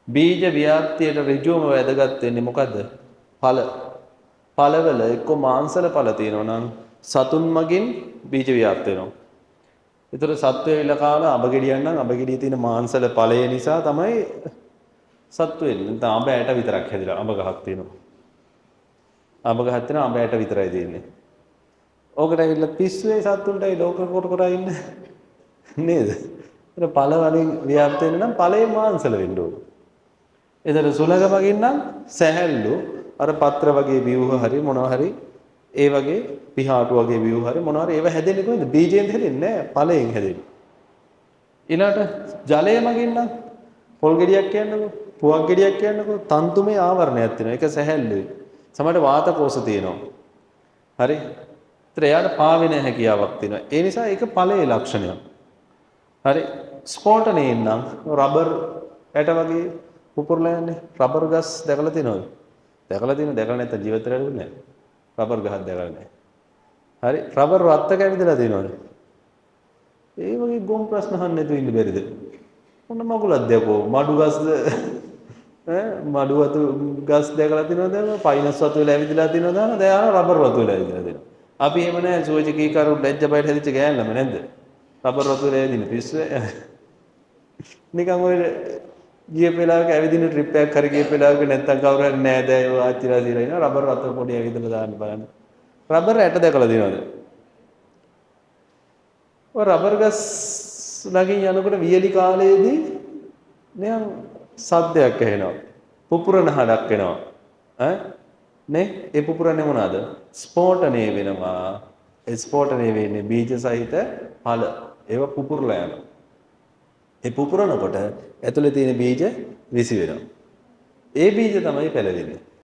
බීජ ව්‍යාප්තියට ඍජුවම වැදගත් වෙන්නේ මොකද්ද? ඵල. ඵලවල එක්ක මාංශල ඵල තියෙනවා නම් සතුන් මගින් බීජ ව්‍යාප්ත වෙනවා. ඒතර සත්වය විලකාන අඹ ගෙඩියක් නම් අඹ ගෙඩියේ තියෙන මාංශල ඵලය නිසා තමයි සත්තු වෙන්නේ. නැත්නම් අඹ ඇට විතරක් හැදිලා අඹ ගහක් තියෙනවා. අඹ ගහක් තියෙනවා අඹ ඇට විතරයි තියෙන්නේ. ඕකට ඇවිල්ලා පිස්සුවේ සත්තුන්ටයි ලෝක කොට කර ඉන්නේ නේද? ඒතර ඵල වලින් ව්‍යාප්ත වෙන්න නම් ඵලයේ මාංශල වෙන්න ඕන. ඒතර සුලඟ මගින් නම් සැහැල්ලු අර පත්‍ර වගේ ව්‍යුහ හරි මොනවා හරි ඒ වගේ පිහාටු වගේ ව්‍යුහ හරි මොනවා හරි ඒව හැදෙන්නේ කොහෙන්ද? බීජයෙන් හැදෙන්නේ නැහැ ඵලයෙන් හැදෙන්නේ. ඊළාට ජලය මගින් නම් පොල් ගෙඩියක් කියන්නකෝ පුවක් ගෙඩියක් කියන්නකෝ තන්තුමේ ආවරණයක් තියෙනවා. ඒක සැහැල්ලුයි. සමහරට වාත කෝෂ තියෙනවා. හරි? ඒතර එයාට පාවෙන හැකියාවක් තියෙනවා. ඒ නිසා ඒක ඵලයේ ලක්ෂණයක්. හරි? ස්පෝටනේ නම් රබර් ඇට වගේ පුපුරලා යන්නේ. රබර් ගස් දැකලා තියෙනවද? දැකලා නැත්නම් ජීවිතේ ලැබුණේ නැහැ. රබර් ගහක් දැකලා නැහැ. හරි? රබර් රත්ත කැවිදලා තියෙනවද? ඒ වගේ ගොම් ප්‍රශ්න අහන්න නැතුව ඉන්න බැරිද? මොන මගුලක් දැකෝ මඩු ගස්ද මඩු වතු ගස් දැකලා තියෙනවද? පයින්ස් වතු වෙලා ඇවිදලා තියෙනවද? දැන් රබර් වතු වෙලා ඇවිදලා තියෙනවා. අපි එහෙම නැහැ සුවචකී කරු ලැජ්ජ බයට හැදිච්ච ගෑනලම නැද්ද? රබර් වතු වෙලා ඇවිදින පිස්සුවේ. නිකන් ඔය ගිය වෙලාවක ඇවිදින ට්‍රිප් එකක් හරි ගිය වෙලාවක නැත්තම් කවුරු හරි නෑදෑයෝ ආච්චිලා දීලා ඉනවා රබර් වතු පොඩි ඇවිදලා දාන්න බලන්න. රබර් ඇට දැකලා තියෙනවද? ඔය රබර් ගස් ළඟින් යනකොට වියලි කාලයේදී නිකන් සද්දයක් ඇහෙනවා. පුපුරන හඩක් එනවා. නේ? ඒ පුපුරන්නේ මොනවාද? ස්ෆෝටනය වෙනවා. ඒ ස්ෆෝටනය වෙන්නේ බීජ සහිත ඵල. ඒව පුපුරලා යනවා. ඒ පුපුරනකොට ඇතුලේ තියෙන බීජ විසි වෙනවා. ඒ බීජ තමයි පැලවෙන්නේ.